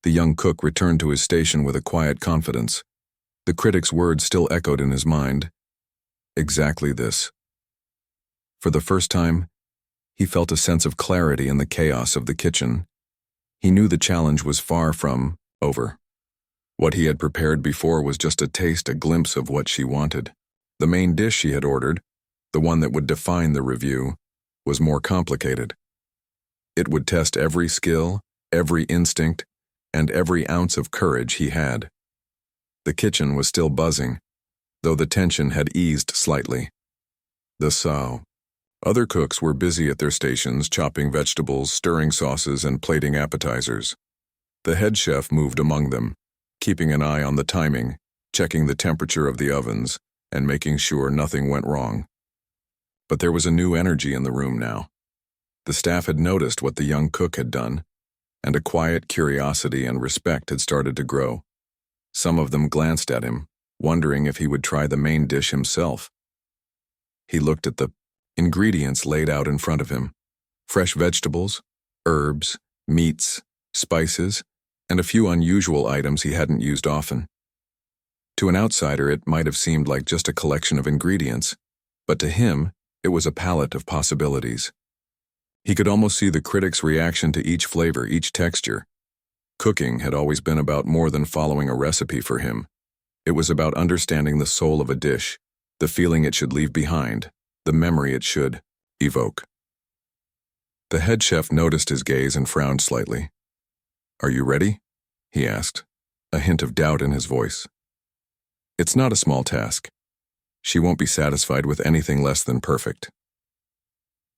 The young cook returned to his station with a quiet confidence. The critic's words still echoed in his mind. Exactly this. For the first time, he felt a sense of clarity in the chaos of the kitchen. He knew the challenge was far from over. What he had prepared before was just a taste, a glimpse of what she wanted. The main dish she had ordered, the one that would define the review, was more complicated. It would test every skill, every instinct, and every ounce of courage he had. The kitchen was still buzzing, though the tension had eased slightly. Other cooks were busy at their stations, chopping vegetables, stirring sauces, and plating appetizers. The head chef moved among them, keeping an eye on the timing, checking the temperature of the ovens, and making sure nothing went wrong. But there was a new energy in the room now. The staff had noticed what the young cook had done, and a quiet curiosity and respect had started to grow. Some of them glanced at him, wondering if he would try the main dish himself. He looked at the ingredients laid out in front of him: fresh vegetables, herbs, meats, spices, and a few unusual items he hadn't used often. To an outsider, it might have seemed like just a collection of ingredients, but to him, it was a palette of possibilities. He could almost see the critic's reaction to each flavor, each texture. Cooking had always been about more than following a recipe for him. It was about understanding the soul of a dish, the feeling it should leave behind, the memory it should evoke. The head chef noticed his gaze and frowned slightly. "Are you ready?" he asked, a hint of doubt in his voice. "It's not a small task. She won't be satisfied with anything less than perfect."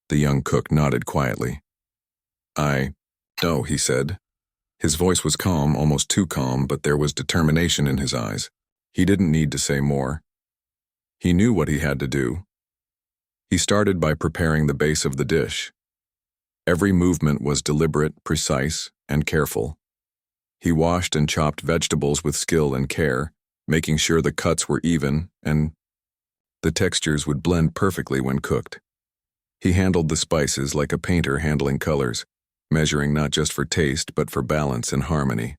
The young cook nodded quietly. "I know," he said. His voice was calm, almost too calm, but there was determination in his eyes. He didn't need to say more. He knew what he had to do. He started by preparing the base of the dish. Every movement was deliberate, precise, and careful. He washed and chopped vegetables with skill and care, making sure the cuts were even and the textures would blend perfectly when cooked. He handled the spices like a painter handling colors, measuring not just for taste but for balance and harmony.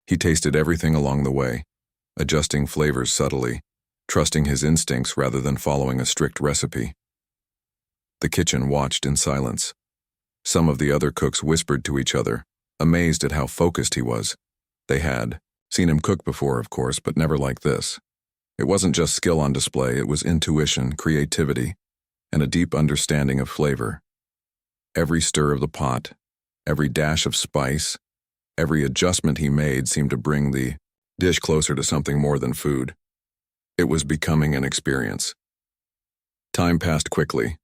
He tasted everything along the way, adjusting flavors subtly, trusting his instincts rather than following a strict recipe. The kitchen watched in silence. Some of the other cooks whispered to each other, amazed at how focused he was. They had seen him cook before, of course, but never like this. It wasn't just skill on display, it was intuition, creativity, and a deep understanding of flavor. Every stir of the pot, every dash of spice, every adjustment he made seemed to bring the dish closer to something more than food. It was becoming an experience. Time passed quickly.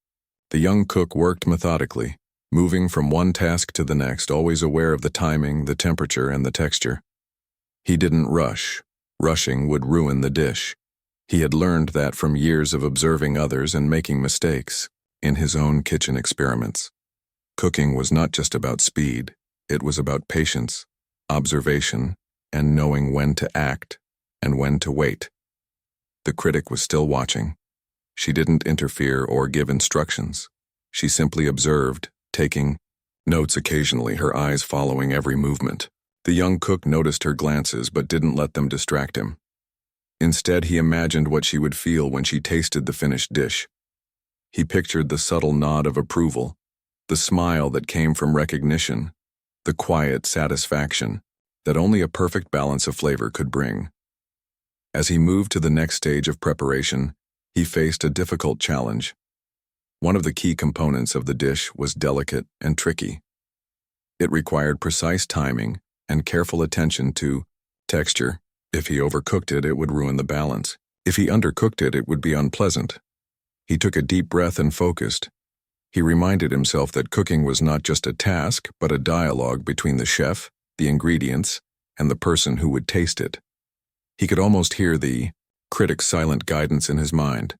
The young cook worked methodically, moving from one task to the next, always aware of the timing, the temperature, and the texture. He didn't rush. Rushing would ruin the dish. He had learned that from years of observing others and making mistakes in his own kitchen experiments. Cooking was not just about speed, it was about patience, observation, and knowing when to act and when to wait. The critic was still watching. She didn't interfere or give instructions. She simply observed, taking notes occasionally, her eyes following every movement. The young cook noticed her glances but didn't let them distract him. Instead, he imagined what she would feel when she tasted the finished dish. He pictured the subtle nod of approval, the smile that came from recognition, the quiet satisfaction that only a perfect balance of flavor could bring. As he moved to the next stage of preparation, he faced a difficult challenge. One of the key components of the dish was delicate and tricky. It required precise timing and careful attention to texture. If he overcooked it, it would ruin the balance. If he undercooked it, it would be unpleasant. He took a deep breath and focused. He reminded himself that cooking was not just a task, but a dialogue between the chef, the ingredients, and the person who would taste it. He could almost hear the critic's silent guidance in his mind,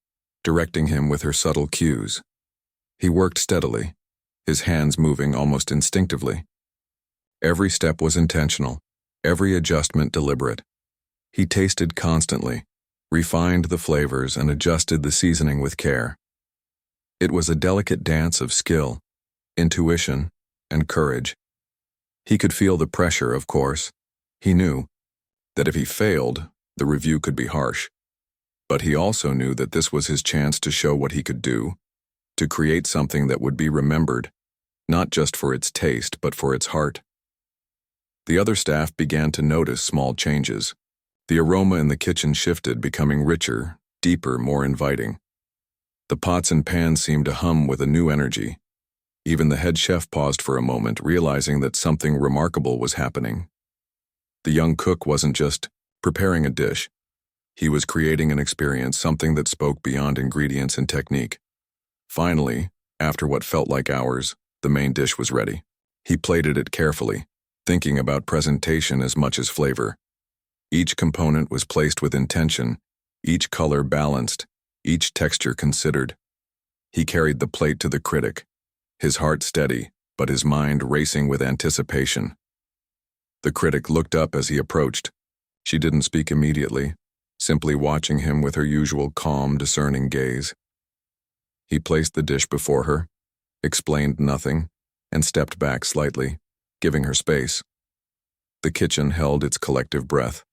directing him with her subtle cues. He worked steadily, his hands moving almost instinctively. Every step was intentional, every adjustment deliberate. He tasted constantly, refined the flavors, and adjusted the seasoning with care. It was a delicate dance of skill, intuition, and courage. He could feel the pressure, of course, He knew that if he failed, the review could be harsh. But he also knew that this was his chance to show what he could do, to create something that would be remembered, not just for its taste, but for its heart. The other staff began to notice small changes. The aroma in the kitchen shifted, becoming richer, deeper, more inviting. The pots and pans seemed to hum with a new energy. Even the head chef paused for a moment, realizing that something remarkable was happening. The young cook wasn't just preparing a dish. He was creating an experience, something that spoke beyond ingredients and technique. Finally, after what felt like hours, the main dish was ready. He plated it carefully, thinking about presentation as much as flavor. Each component was placed with intention, each color balanced, each texture considered. He carried the plate to the critic, his heart steady, but his mind racing with anticipation. The critic looked up as he approached. She didn't speak immediately, simply watching him with her usual calm, discerning gaze. He placed the dish before her, explained nothing, and stepped back slightly, giving her space. The kitchen held its collective breath.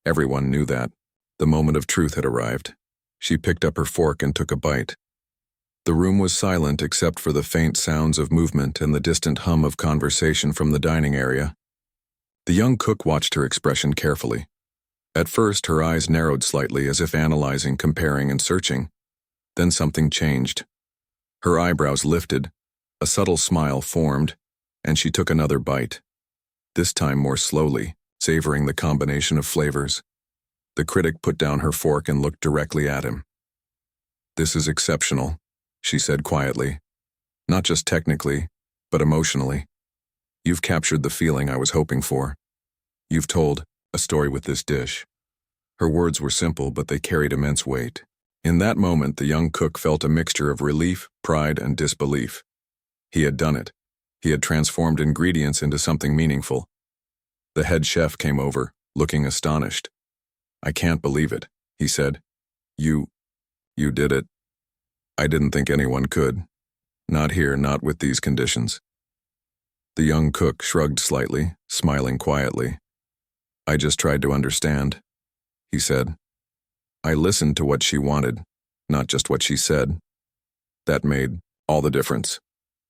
Everyone knew that. The moment of truth had arrived. She picked up her fork and took a bite. The room was silent except for the faint sounds of movement and the distant hum of conversation from the dining area. The young cook watched her expression carefully. At first, her eyes narrowed slightly as if analyzing, comparing, and searching. Then something changed. Her eyebrows lifted, a subtle smile formed, and she took another bite. This time more slowly, savoring the combination of flavors. The critic put down her fork and looked directly at him. "This is exceptional," she said quietly. "Not just technically, but emotionally. You've captured the feeling I was hoping for. You've told a story with this dish." Her words were simple, but they carried immense weight. In that moment, the young cook felt a mixture of relief, pride, and disbelief. He had done it. He had transformed ingredients into something meaningful. The head chef came over, looking astonished. "I can't believe it," he said. You did it. I didn't think anyone could. Not here, not with these conditions." The young cook shrugged slightly, smiling quietly. "I just tried to understand," he said. "I listened to what she wanted, not just what she said. That made all the difference."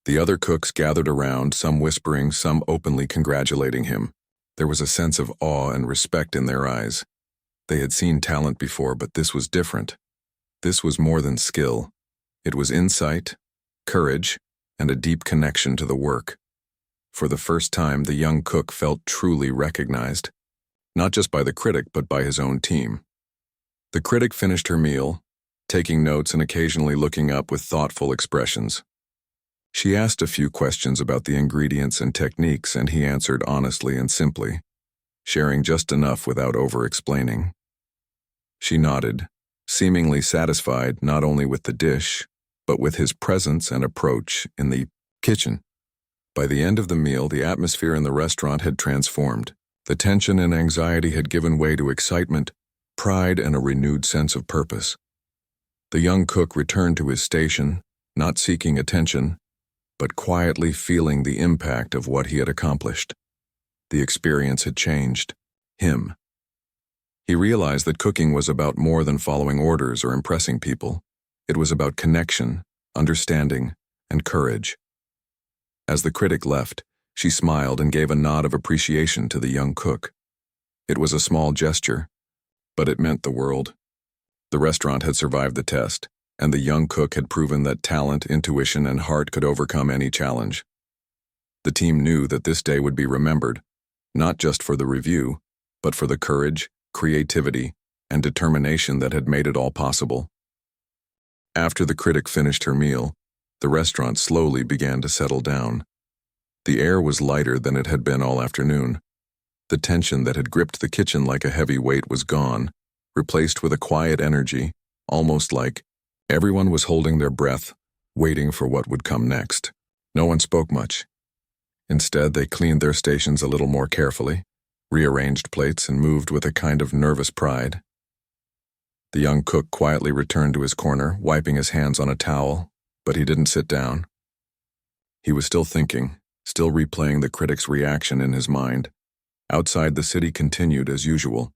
The other cooks gathered around, some whispering, some openly congratulating him. There was a sense of awe and respect in their eyes. They had seen talent before, but this was different. This was more than skill. It was insight, courage, and a deep connection to the work. For the first time, the young cook felt truly recognized, not just by the critic, but by his own team. The critic finished her meal, taking notes and occasionally looking up with thoughtful expressions. She asked a few questions about the ingredients and techniques, and he answered honestly and simply, sharing just enough without over-explaining. She nodded, seemingly satisfied not only with the dish, but with his presence and approach in the kitchen. By the end of the meal, the atmosphere in the restaurant had transformed. The tension and anxiety had given way to excitement, pride, and a renewed sense of purpose. The young cook returned to his station, not seeking attention, but quietly feeling the impact of what he had accomplished. The experience had changed him. He realized that cooking was about more than following orders or impressing people. It was about connection, understanding, and courage. As the critic left, she smiled and gave a nod of appreciation to the young cook. It was a small gesture, but it meant the world. The restaurant had survived the test, and the young cook had proven that talent, intuition, and heart could overcome any challenge. The team knew that this day would be remembered, not just for the review, but for the courage, creativity, and determination that had made it all possible. After the critic finished her meal, the restaurant slowly began to settle down. The air was lighter than it had been all afternoon. The tension that had gripped the kitchen like a heavy weight was gone, replaced with a quiet energy, almost like everyone was holding their breath, waiting for what would come next. No one spoke much. Instead, they cleaned their stations a little more carefully, rearranged plates, and moved with a kind of nervous pride. The young cook quietly returned to his corner, wiping his hands on a towel, but he didn't sit down. He was still thinking, still replaying the critic's reaction in his mind. Outside, the city continued as usual.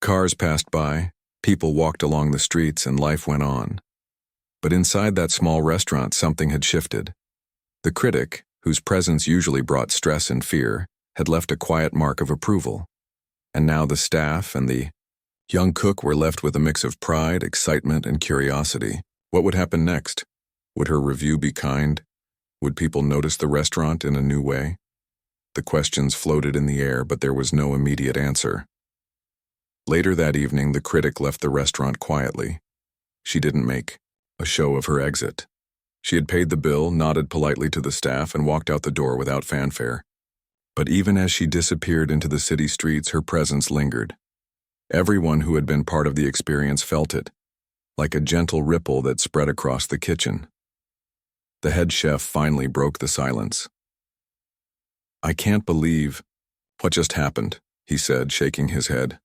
Cars passed by, people walked along the streets, and life went on. But inside that small restaurant, something had shifted. The critic, whose presence usually brought stress and fear, had left a quiet mark of approval. And now the staff and the young cook were left with a mix of pride, excitement, and curiosity. What would happen next? Would her review be kind? Would people notice the restaurant in a new way? The questions floated in the air, but there was no immediate answer. Later that evening, the critic left the restaurant quietly. She didn't make a show of her exit. She had paid the bill, nodded politely to the staff, and walked out the door without fanfare. But even as she disappeared into the city streets, her presence lingered. Everyone who had been part of the experience felt it, like a gentle ripple that spread across the kitchen. The head chef finally broke the silence. "I can't believe what just happened," he said, shaking his head.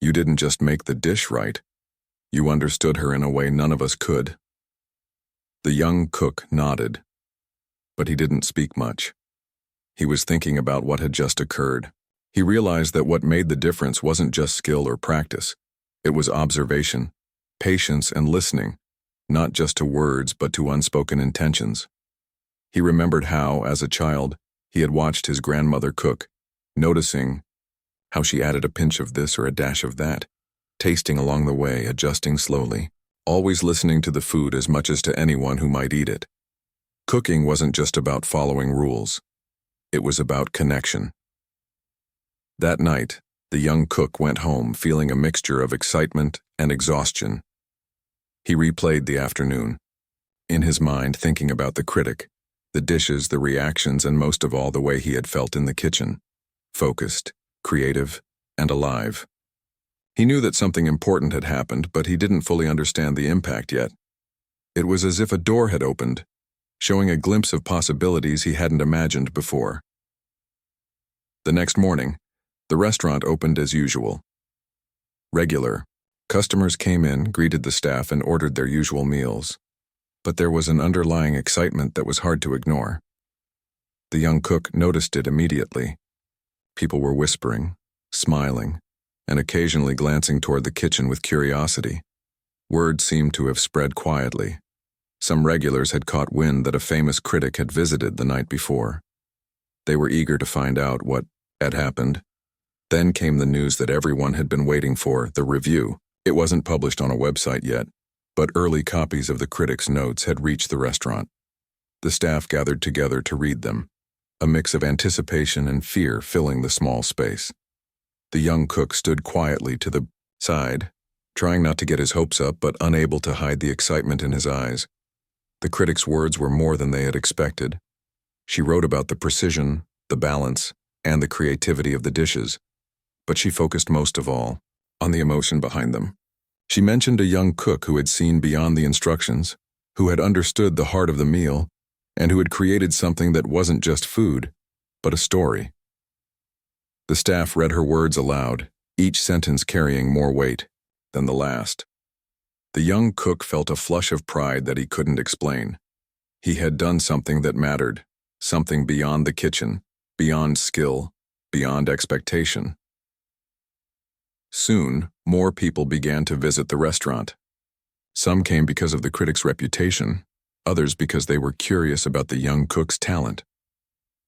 "You didn't just make the dish right. You understood her in a way none of us could." The young cook nodded, but he didn't speak much. He was thinking about what had just occurred. He realized that what made the difference wasn't just skill or practice. It was observation, patience, and listening, not just to words but to unspoken intentions. He remembered how, as a child, he had watched his grandmother cook, noticing how she added a pinch of this or a dash of that, tasting along the way, adjusting slowly, always listening to the food as much as to anyone who might eat it. Cooking wasn't just about following rules. It was about connection. That night, the young cook went home feeling a mixture of excitement and exhaustion. He replayed the afternoon, in his mind thinking about the critic, the dishes, the reactions, and most of all the way he had felt in the kitchen, focused, creative, and alive. He knew that something important had happened, but he didn't fully understand the impact yet. It was as if a door had opened, showing a glimpse of possibilities he hadn't imagined before. The next morning, the restaurant opened as usual. Regular customers came in, greeted the staff, and ordered their usual meals. But there was an underlying excitement that was hard to ignore. The young cook noticed it immediately. People were whispering, smiling, and occasionally glancing toward the kitchen with curiosity. Word seemed to have spread quietly. Some regulars had caught wind that a famous critic had visited the night before. They were eager to find out what had happened. Then came the news that everyone had been waiting for, the review. It wasn't published on a website yet, but early copies of the critic's notes had reached the restaurant. The staff gathered together to read them, a mix of anticipation and fear filling the small space. The young cook stood quietly to the side, trying not to get his hopes up but unable to hide the excitement in his eyes. The critic's words were more than they had expected. She wrote about the precision, the balance, and the creativity of the dishes, but she focused most of all on the emotion behind them. She mentioned a young cook who had seen beyond the instructions, who had understood the heart of the meal, and who had created something that wasn't just food, but a story. The staff read her words aloud, each sentence carrying more weight than the last. The young cook felt a flush of pride that he couldn't explain. He had done something that mattered, something beyond the kitchen, beyond skill, beyond expectation. Soon, more people began to visit the restaurant. Some came because of the critic's reputation, others because they were curious about the young cook's talent.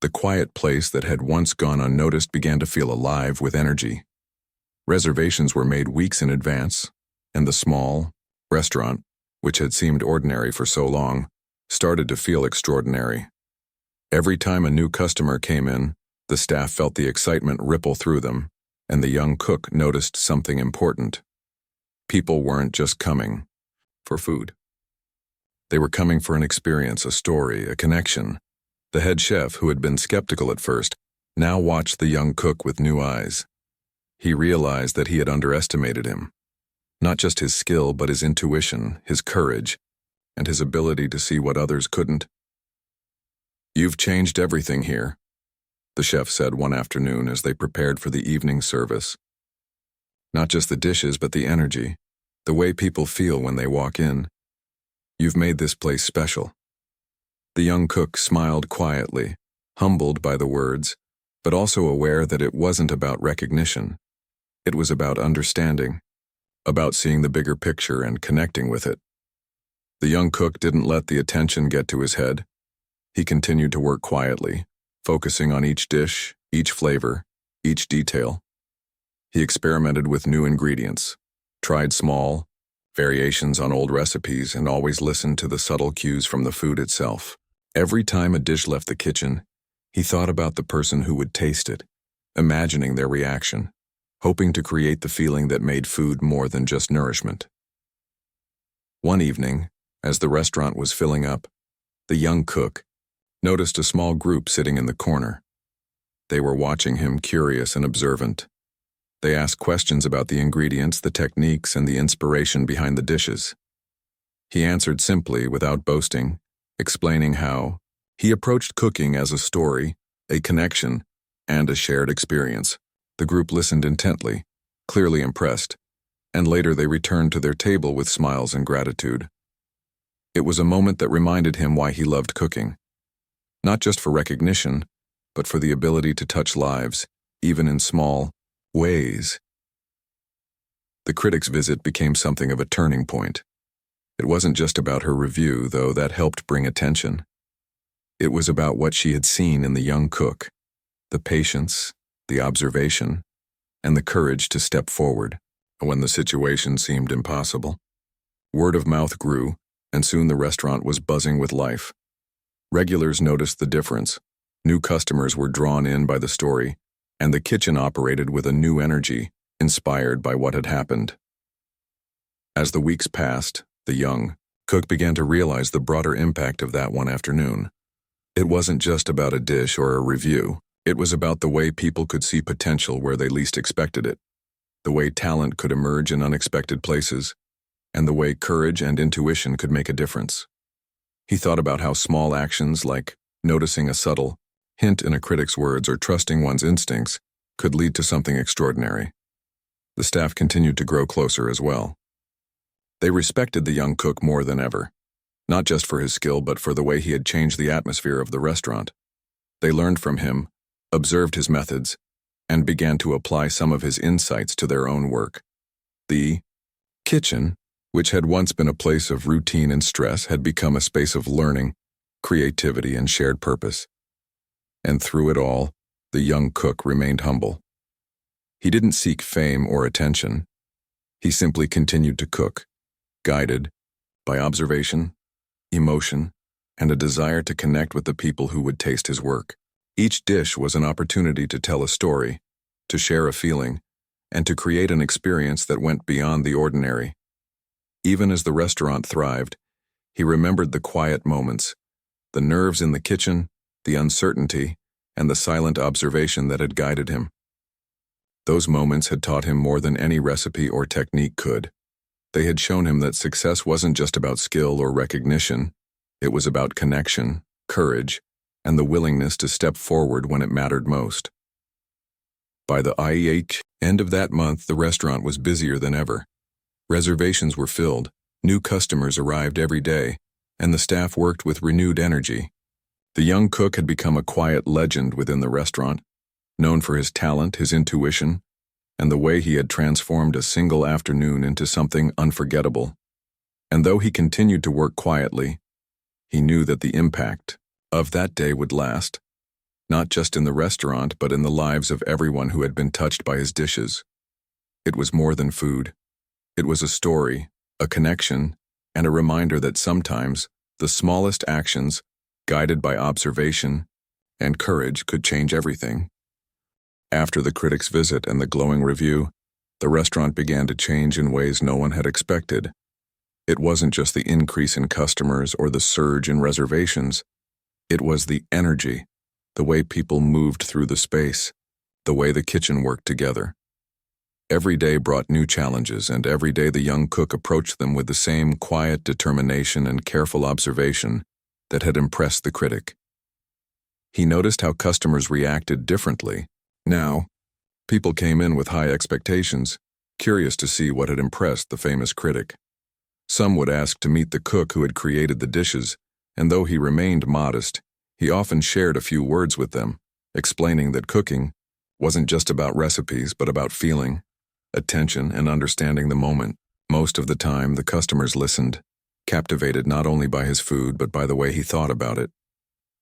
The quiet place that had once gone unnoticed began to feel alive with energy. Reservations were made weeks in advance, and the small restaurant, which had seemed ordinary for so long, started to feel extraordinary. Every time a new customer came in, the staff felt the excitement ripple through them, and the young cook noticed something important. People weren't just coming for food. They were coming for an experience, a story, a connection. The head chef, who had been skeptical at first, now watched the young cook with new eyes. He realized that he had underestimated him. Not just his skill, but his intuition, his courage, and his ability to see what others couldn't. "You've changed everything here," the chef said one afternoon as they prepared for the evening service. "Not just the dishes, but the energy, the way people feel when they walk in. You've made this place special." The young cook smiled quietly, humbled by the words, but also aware that it wasn't about recognition. It was about understanding, about seeing the bigger picture and connecting with it. The young cook didn't let the attention get to his head. He continued to work quietly, focusing on each dish, each flavor, each detail. He experimented with new ingredients, tried small variations on old recipes, and always listened to the subtle cues from the food itself. Every time a dish left the kitchen, he thought about the person who would taste it, imagining their reaction, hoping to create the feeling that made food more than just nourishment. One evening, as the restaurant was filling up, the young cook noticed a small group sitting in the corner. They were watching him, curious and observant. They asked questions about the ingredients, the techniques, and the inspiration behind the dishes. He answered simply, without boasting, explaining how he approached cooking as a story, a connection, and a shared experience. The group listened intently, clearly impressed, and later they returned to their table with smiles and gratitude. It was a moment that reminded him why he loved cooking. Not just for recognition, but for the ability to touch lives, even in small ways. The critic's visit became something of a turning point. It wasn't just about her review, though that helped bring attention. It was about what she had seen in the young cook, the patience, the observation, and the courage to step forward when the situation seemed impossible. Word of mouth grew, and soon the restaurant was buzzing with life. Regulars noticed the difference. New customers were drawn in by the story, and the kitchen operated with a new energy, inspired by what had happened. As the weeks passed, the young cook began to realize the broader impact of that one afternoon. It wasn't just about a dish or a review. It was about the way people could see potential where they least expected it, the way talent could emerge in unexpected places, and the way courage and intuition could make a difference. He thought about how small actions like noticing a subtle hint in a critic's words or trusting one's instincts could lead to something extraordinary. The staff continued to grow closer as well. They respected the young cook more than ever, not just for his skill but for the way he had changed the atmosphere of the restaurant. They learned from him, observed his methods, and began to apply some of his insights to their own work. The kitchen, which had once been a place of routine and stress, had become a space of learning, creativity, and shared purpose. And through it all, the young cook remained humble. He didn't seek fame or attention. He simply continued to cook, guided by observation, emotion, and a desire to connect with the people who would taste his work. Each dish was an opportunity to tell a story, to share a feeling, and to create an experience that went beyond the ordinary. Even as the restaurant thrived, he remembered the quiet moments, the nerves in the kitchen, the uncertainty, and the silent observation that had guided him. Those moments had taught him more than any recipe or technique could. They had shown him that success wasn't just about skill or recognition. It was about connection, courage, and the willingness to step forward when it mattered most. By the end of that month, the restaurant was busier than ever. Reservations were filled, new customers arrived every day, and the staff worked with renewed energy. The young cook had become a quiet legend within the restaurant, known for his talent, his intuition, and the way he had transformed a single afternoon into something unforgettable. And though he continued to work quietly, he knew that the impact of that day would last, not just in the restaurant but in the lives of everyone who had been touched by his dishes. It was more than food. It was a story, a connection, and a reminder that sometimes the smallest actions, guided by observation and courage, could change everything. After the critic's visit and the glowing review, the restaurant began to change in ways no one had expected. It wasn't just the increase in customers or the surge in reservations. It was the energy, the way people moved through the space, the way the kitchen worked together. Every day brought new challenges, and every day the young cook approached them with the same quiet determination and careful observation that had impressed the critic. He noticed how customers reacted differently. Now, people came in with high expectations, curious to see what had impressed the famous critic. Some would ask to meet the cook who had created the dishes, and though he remained modest, he often shared a few words with them, explaining that cooking wasn't just about recipes but about feeling, attention, and understanding the moment. Most of the time, the customers listened, captivated not only by his food but by the way he thought about it.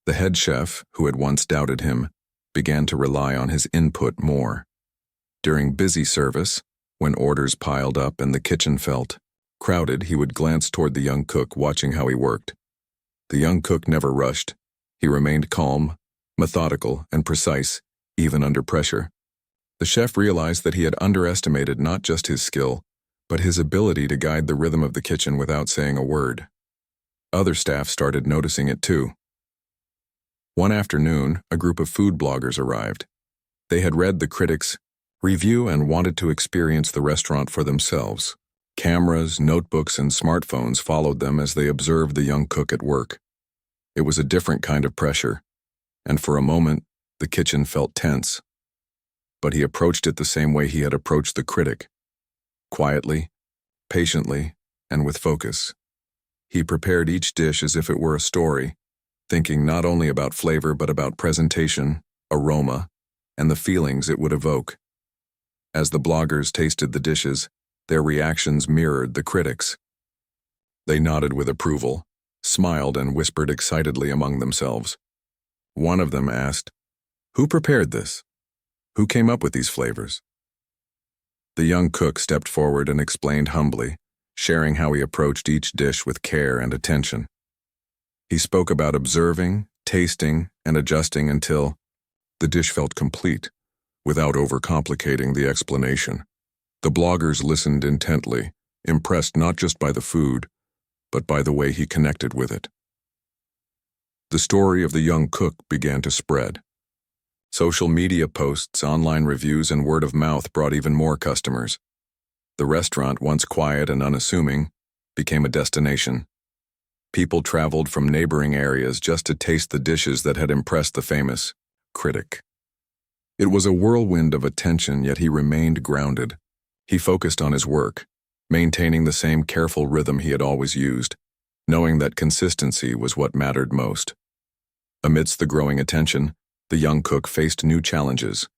The head chef, who had once doubted him, began to rely on his input more. During busy service, when orders piled up and the kitchen felt crowded, he would glance toward the young cook, watching how he worked. The young cook never rushed. He remained calm, methodical, and precise, even under pressure. The chef realized that he had underestimated not just his skill, but his ability to guide the rhythm of the kitchen without saying a word. Other staff started noticing it too. One afternoon, a group of food bloggers arrived. They had read the Critic's review and wanted to experience the restaurant for themselves. Cameras, notebooks, and smartphones followed them as they observed the young cook at work. It was a different kind of pressure, and for a moment, the kitchen felt tense. But he approached it the same way he had approached the Critic. Quietly, patiently, and with focus. He prepared each dish as if it were a story, thinking not only about flavor but about presentation, aroma, and the feelings it would evoke. As the bloggers tasted the dishes, their reactions mirrored the Critic's. They nodded with approval, smiled, and whispered excitedly among themselves. One of them asked, "Who prepared this? Who came up with these flavors?" The young cook stepped forward and explained humbly, sharing how he approached each dish with care and attention. He spoke about observing, tasting, and adjusting until the dish felt complete, without overcomplicating the explanation. The bloggers listened intently, impressed not just by the food, but by the way he connected with it. The story of the young cook began to spread. Social media posts, online reviews, and word of mouth brought even more customers. The restaurant, once quiet and unassuming, became a destination. People traveled from neighboring areas just to taste the dishes that had impressed the famous Critic. It was a whirlwind of attention, yet he remained grounded. He focused on his work, maintaining the same careful rhythm he had always used, knowing that consistency was what mattered most. Amidst the growing attention, the young cook faced new challenges.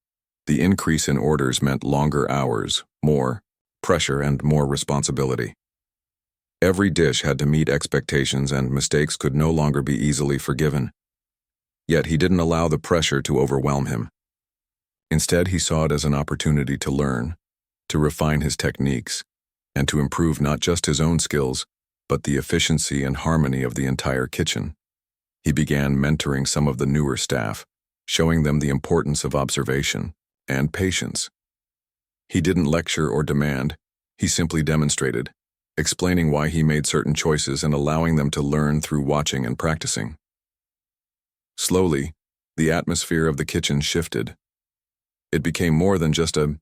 The increase in orders meant longer hours, more pressure, and more responsibility. Every dish had to meet expectations, and mistakes could no longer be easily forgiven. Yet he didn't allow the pressure to overwhelm him. Instead, he saw it as an opportunity to learn, to refine his techniques, and to improve not just his own skills, but the efficiency and harmony of the entire kitchen. He began mentoring some of the newer staff, showing them the importance of observation and patience. He didn't lecture or demand, he simply demonstrated, explaining why he made certain choices and allowing them to learn through watching and practicing. Slowly, the atmosphere of the kitchen shifted. It became more than just a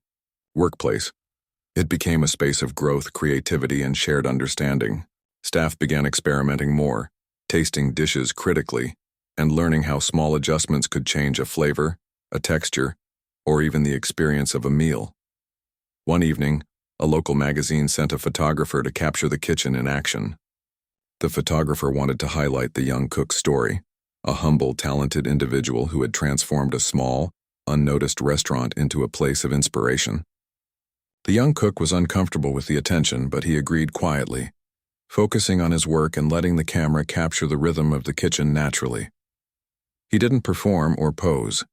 workplace. It became a space of growth, creativity, and shared understanding. Staff began experimenting more, tasting dishes critically, and learning how small adjustments could change a flavor, a texture, or even the experience of a meal. One evening, a local magazine sent a photographer to capture the kitchen in action. The photographer wanted to highlight the young cook's story, a humble, talented individual who had transformed a small, unnoticed restaurant into a place of inspiration. The young cook was uncomfortable with the attention, but he agreed quietly, focusing on his work and letting the camera capture the rhythm of the kitchen naturally. He didn't perform or pose.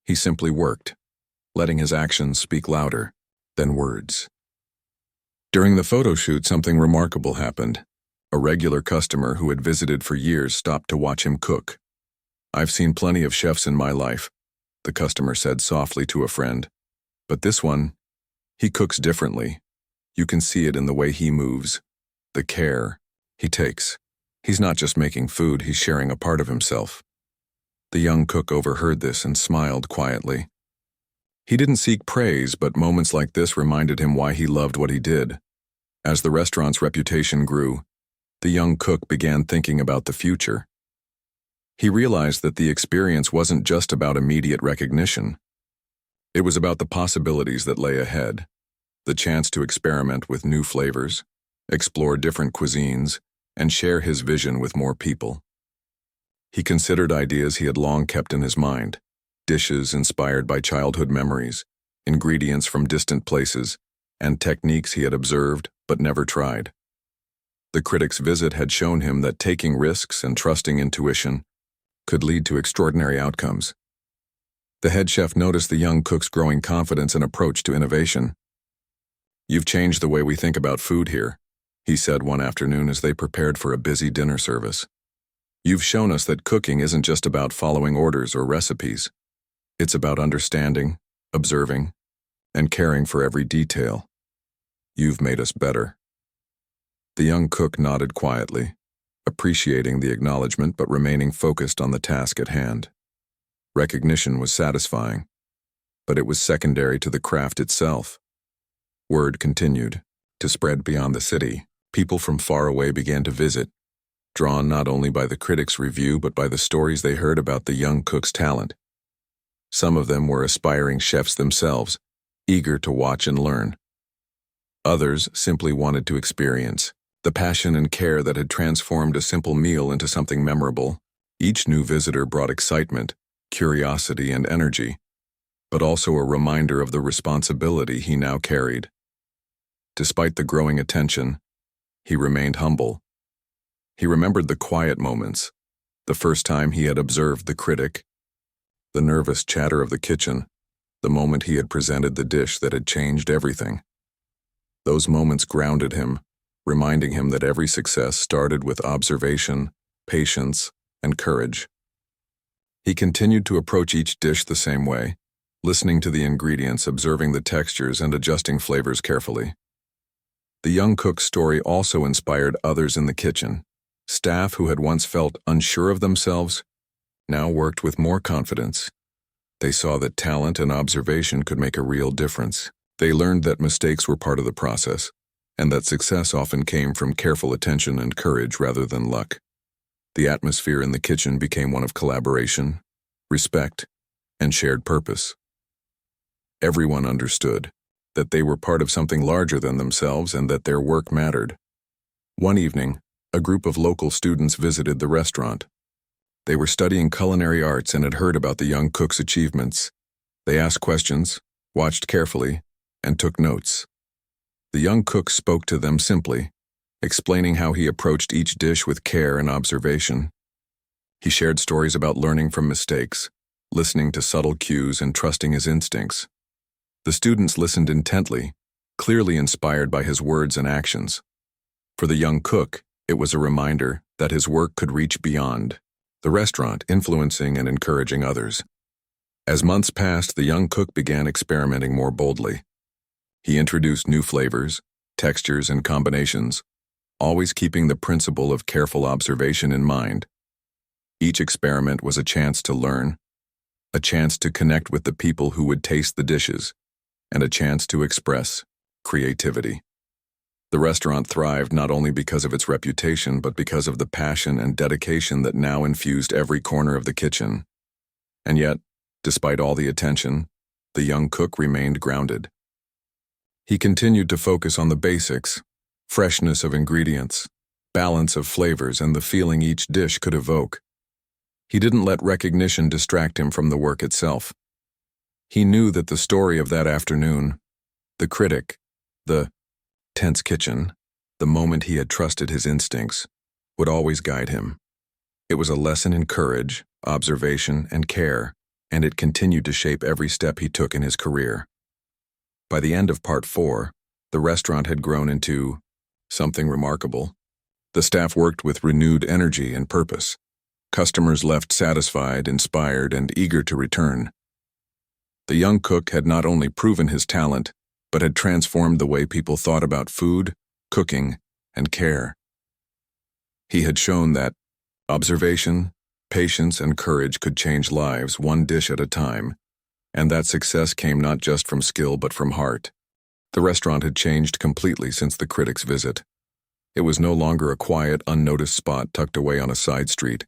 He simply worked, letting his actions speak louder than words. During the photo shoot, something remarkable happened. A regular customer who had visited for years stopped to watch him cook. "I've seen plenty of chefs in my life," the customer said softly to a friend. "But this one, he cooks differently. You can see it in the way he moves, the care he takes. He's not just making food, he's sharing a part of himself." The young cook overheard this and smiled quietly. He didn't seek praise, but moments like this reminded him why he loved what he did. As the restaurant's reputation grew, the young cook began thinking about the future. He realized that the experience wasn't just about immediate recognition. It was about the possibilities that lay ahead, the chance to experiment with new flavors, explore different cuisines, and share his vision with more people. He considered ideas he had long kept in his mind, dishes inspired by childhood memories, ingredients from distant places, and techniques he had observed but never tried. The critic's visit had shown him that taking risks and trusting intuition could lead to extraordinary outcomes. The head chef noticed the young cook's growing confidence and approach to innovation. "You've changed the way we think about food here," he said one afternoon as they prepared for a busy dinner service. "You've shown us that cooking isn't just about following orders or recipes. It's about understanding, observing, and caring for every detail. You've made us better." The young cook nodded quietly, appreciating the acknowledgement but remaining focused on the task at hand. Recognition was satisfying, but it was secondary to the craft itself. Word continued to spread beyond the city. People from far away began to visit, drawn not only by the critic's review but by the stories they heard about the young cook's talent. Some of them were aspiring chefs themselves, eager to watch and learn. Others simply wanted to experience the passion and care that had transformed a simple meal into something memorable. Each new visitor brought excitement, curiosity, and energy, but also a reminder of the responsibility he now carried. Despite the growing attention, he remained humble. He remembered the quiet moments, the first time he had observed the critic, the nervous chatter of the kitchen, the moment he had presented the dish that had changed everything. Those moments grounded him, reminding him that every success started with observation, patience, and courage. He continued to approach each dish the same way, listening to the ingredients, observing the textures, and adjusting flavors carefully. The young cook's story also inspired others in the kitchen. Staff who had once felt unsure of themselves now worked with more confidence. They saw that talent and observation could make a real difference. They learned that mistakes were part of the process, and that success often came from careful attention and courage rather than luck. The atmosphere in the kitchen became one of collaboration, respect, and shared purpose. Everyone understood that they were part of something larger than themselves and that their work mattered. One evening, a group of local students visited the restaurant. They were studying culinary arts and had heard about the young cook's achievements. They asked questions, watched carefully, and took notes. The young cook spoke to them simply, explaining how he approached each dish with care and observation. He shared stories about learning from mistakes, listening to subtle cues, and trusting his instincts. The students listened intently, clearly inspired by his words and actions. For the young cook, it was a reminder that his work could reach beyond the restaurant, influencing and encouraging others. As months passed, the young cook began experimenting more boldly. He introduced new flavors, textures, and combinations, always keeping the principle of careful observation in mind. Each experiment was a chance to learn, a chance to connect with the people who would taste the dishes, and a chance to express creativity. The restaurant thrived not only because of its reputation, but because of the passion and dedication that now infused every corner of the kitchen. And yet, despite all the attention, the young cook remained grounded. He continued to focus on the basics: freshness of ingredients, balance of flavors, and the feeling each dish could evoke. He didn't let recognition distract him from the work itself. He knew that the story of that afternoon, the critic, the tense kitchen, the moment he had trusted his instincts, would always guide him. It was a lesson in courage, observation, and care, and it continued to shape every step he took in his career. By the end of Part 4, the restaurant had grown into something remarkable. The staff worked with renewed energy and purpose. Customers left satisfied, inspired, and eager to return. The young cook had not only proven his talent, but had transformed the way people thought about food, cooking, and care. He had shown that observation, patience, and courage could change lives one dish at a time, and that success came not just from skill but from heart. The restaurant had changed completely since the critic's visit. It was no longer a quiet, unnoticed spot tucked away on a side street.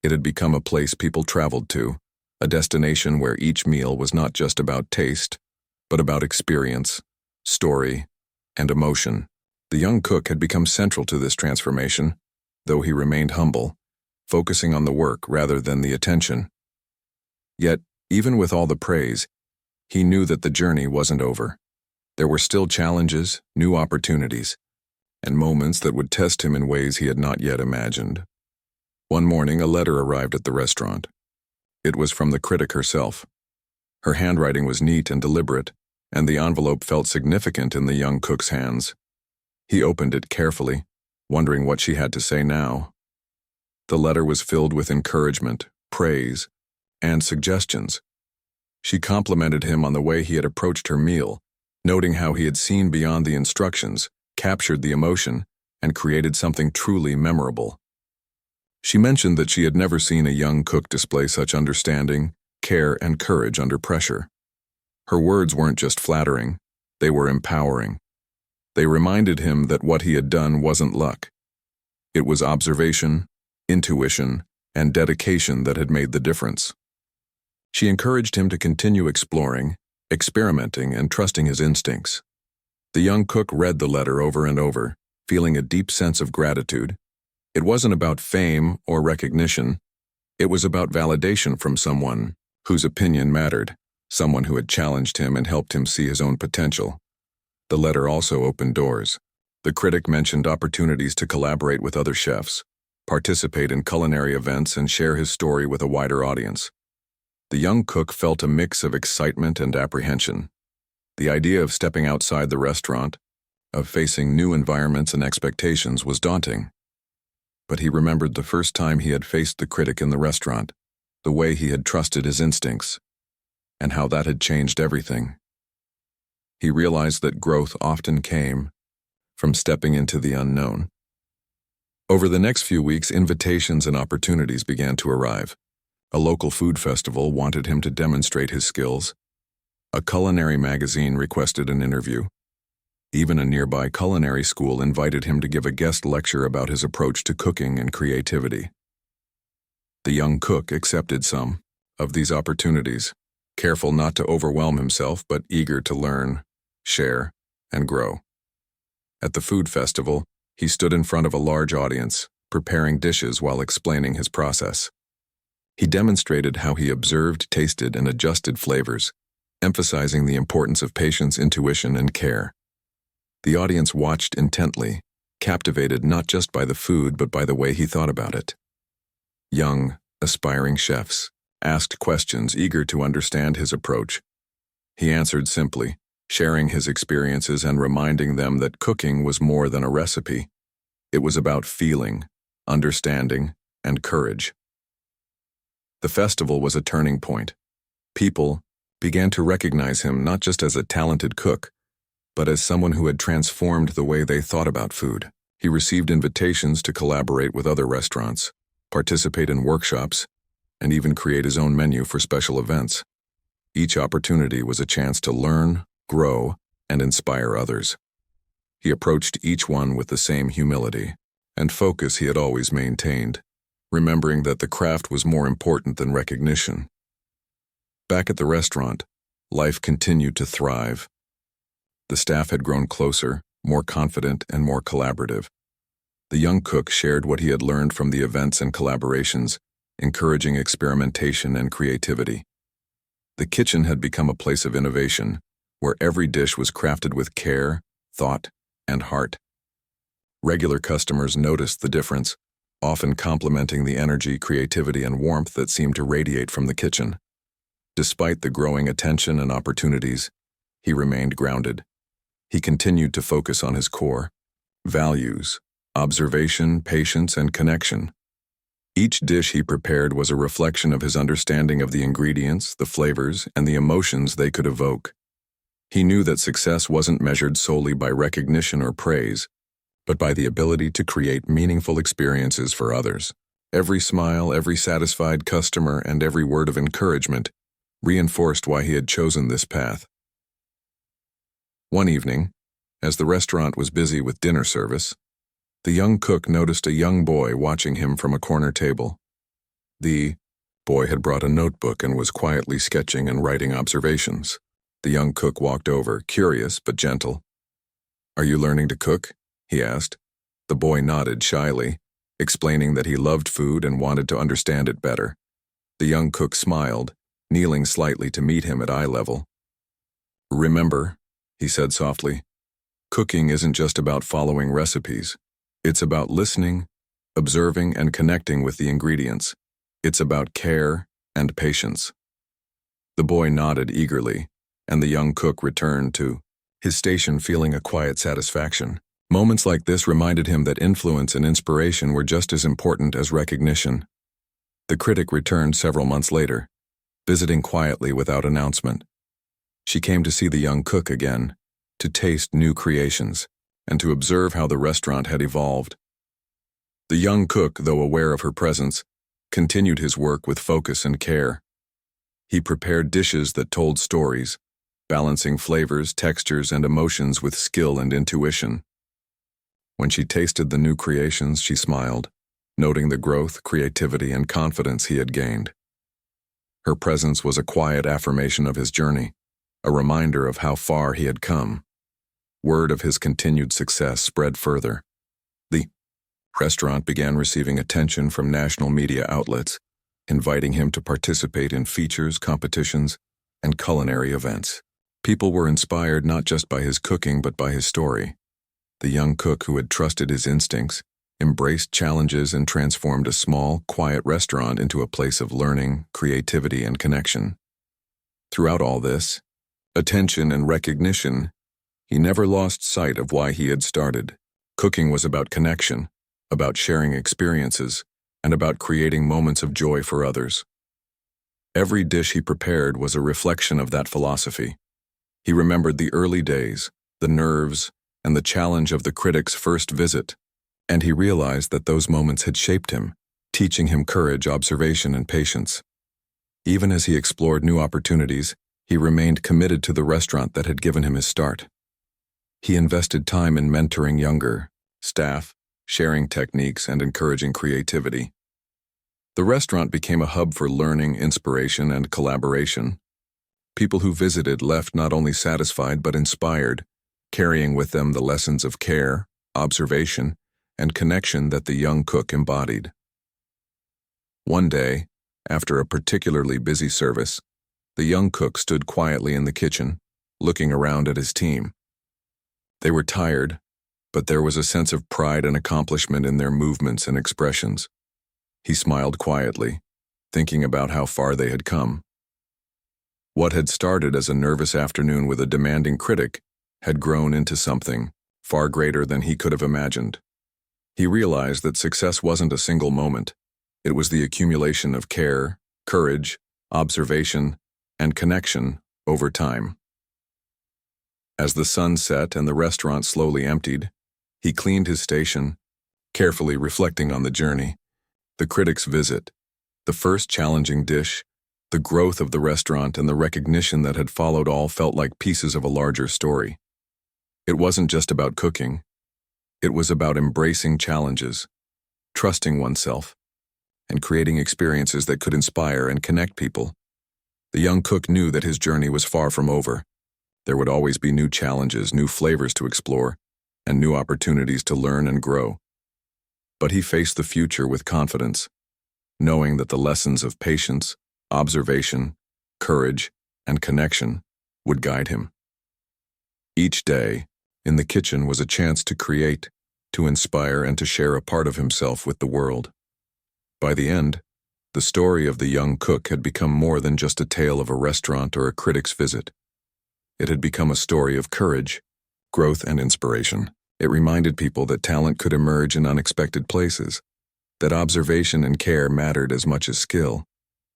It had become a place people traveled to, a destination where each meal was not just about taste, but about experience, story, and emotion. The young cook had become central to this transformation, though he remained humble, focusing on the work rather than the attention. Yet, Even with all the praise, he knew that the journey wasn't over. There were still challenges, new opportunities, and moments that would test him in ways he had not yet imagined. One morning, a letter arrived at the restaurant. It was from the critic herself. Her handwriting was neat and deliberate, and the envelope felt significant in the young cook's hands. He opened it carefully, wondering what she had to say now. The letter was filled with encouragement, praise, and suggestions. She complimented him on the way he had approached her meal, noting how he had seen beyond the instructions, captured the emotion, and created something truly memorable. She mentioned that she had never seen a young cook display such understanding, care, and courage under pressure. Her words weren't just flattering, they were empowering. They reminded him that what he had done wasn't luck. It was observation, intuition, and dedication that had made the difference. She encouraged him to continue exploring, experimenting, and trusting his instincts. The young cook read the letter over and over, feeling a deep sense of gratitude. It wasn't about fame or recognition. It was about validation from someone whose opinion mattered, someone who had challenged him and helped him see his own potential. The letter also opened doors. The critic mentioned opportunities to collaborate with other chefs, participate in culinary events, and share his story with a wider audience. The young cook felt a mix of excitement and apprehension. The idea of stepping outside the restaurant, of facing new environments and expectations, was daunting. But he remembered the first time he had faced the critic in the restaurant, the way he had trusted his instincts, and how that had changed everything. He realized that growth often came from stepping into the unknown. Over the next few weeks, invitations and opportunities began to arrive. A local food festival wanted him to demonstrate his skills. A culinary magazine requested an interview. Even a nearby culinary school invited him to give a guest lecture about his approach to cooking and creativity. The young cook accepted some of these opportunities, careful not to overwhelm himself but eager to learn, share, and grow. At the food festival, he stood in front of a large audience, preparing dishes while explaining his process. He demonstrated how he observed, tasted, and adjusted flavors, emphasizing the importance of patience, intuition, and care. The audience watched intently, captivated not just by the food but by the way he thought about it. Young, aspiring chefs asked questions, eager to understand his approach. He answered simply, sharing his experiences and reminding them that cooking was more than a recipe. It was about feeling, understanding, and courage. The festival was a turning point. People began to recognize him not just as a talented cook, but as someone who had transformed the way they thought about food. He received invitations to collaborate with other restaurants, participate in workshops, and even create his own menu for special events. Each opportunity was a chance to learn, grow, and inspire others. He approached each one with the same humility and focus he had always maintained, remembering that the craft was more important than recognition. Back at the restaurant, life continued to thrive. The staff had grown closer, more confident, and more collaborative. The young cook shared what he had learned from the events and collaborations, encouraging experimentation and creativity. The kitchen had become a place of innovation, where every dish was crafted with care, thought, and heart. Regular customers noticed the difference, often complimenting the energy, creativity, and warmth that seemed to radiate from the kitchen. Despite the growing attention and opportunities, he remained grounded. He continued to focus on his core values, observation, patience, and connection. Each dish he prepared was a reflection of his understanding of the ingredients, the flavors, and the emotions they could evoke. He knew that success wasn't measured solely by recognition or praise, but by the ability to create meaningful experiences for others. Every smile, every satisfied customer, and every word of encouragement reinforced why he had chosen this path. One evening, as the restaurant was busy with dinner service, the young cook noticed a young boy watching him from a corner table. The boy had brought a notebook and was quietly sketching and writing observations. The young cook walked over, curious but gentle. "Are you learning to cook?" he asked. The boy nodded shyly, explaining that he loved food and wanted to understand it better. The young cook smiled, kneeling slightly to meet him at eye level. "Remember," he said softly, "cooking isn't just about following recipes. It's about listening, observing, and connecting with the ingredients. It's about care and patience." The boy nodded eagerly, and the young cook returned to his station feeling a quiet satisfaction. Moments like this reminded him that influence and inspiration were just as important as recognition. The critic returned several months later, visiting quietly without announcement. She came to see the young cook again, to taste new creations, and to observe how the restaurant had evolved. The young cook, though aware of her presence, continued his work with focus and care. He prepared dishes that told stories, balancing flavors, textures, and emotions with skill and intuition. When she tasted the new creations, she smiled, noting the growth, creativity, and confidence he had gained. Her presence was a quiet affirmation of his journey, a reminder of how far he had come. Word of his continued success spread further. The restaurant began receiving attention from national media outlets, inviting him to participate in features, competitions, and culinary events. People were inspired not just by his cooking but by his story. The young cook who had trusted his instincts, embraced challenges, and transformed a small, quiet restaurant into a place of learning, creativity, and connection. Throughout all this, attention and recognition, he never lost sight of why he had started. Cooking was about connection, about sharing experiences, and about creating moments of joy for others. Every dish he prepared was a reflection of that philosophy. He remembered the early days, the nerves, and the challenge of the critic's first visit, and he realized that those moments had shaped him, teaching him courage, observation, and patience. Even as he explored new opportunities, he remained committed to the restaurant that had given him his start. He invested time in mentoring younger staff, sharing techniques, and encouraging creativity. The restaurant became a hub for learning, inspiration, and collaboration. People who visited left not only satisfied but inspired, carrying with them the lessons of care, observation, and connection that the young cook embodied. One day, after a particularly busy service, the young cook stood quietly in the kitchen, looking around at his team. They were tired, but there was a sense of pride and accomplishment in their movements and expressions. He smiled quietly, thinking about how far they had come. What had started as a nervous afternoon with a demanding critic had grown into something far greater than he could have imagined. He realized that success wasn't a single moment. It was the accumulation of care, courage, observation, and connection over time. As the sun set and the restaurant slowly emptied, he cleaned his station, carefully reflecting on the journey, the critic's visit, the first challenging dish, the growth of the restaurant, and the recognition that had followed all felt like pieces of a larger story. It wasn't just about cooking. It was about embracing challenges, trusting oneself, and creating experiences that could inspire and connect people. The young cook knew that his journey was far from over. There would always be new challenges, new flavors to explore, and new opportunities to learn and grow. But he faced the future with confidence, knowing that the lessons of patience, observation, courage, and connection would guide him. Each day, in the kitchen was a chance to create, to inspire, and to share a part of himself with the world. By the end, the story of the young cook had become more than just a tale of a restaurant or a critic's visit. It had become a story of courage, growth, and inspiration. It reminded people that talent could emerge in unexpected places, that observation and care mattered as much as skill,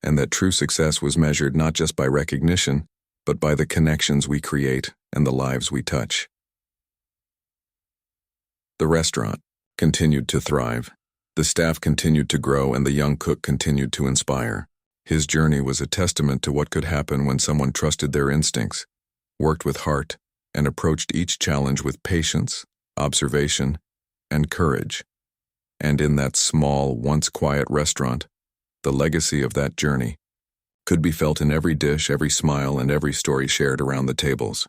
and that true success was measured not just by recognition, but by the connections we create and the lives we touch. The restaurant continued to thrive. The staff continued to grow, and the young cook continued to inspire. His journey was a testament to what could happen when someone trusted their instincts, worked with heart, and approached each challenge with patience, observation, and courage. And in that small, once quiet restaurant, the legacy of that journey could be felt in every dish, every smile, and every story shared around the tables.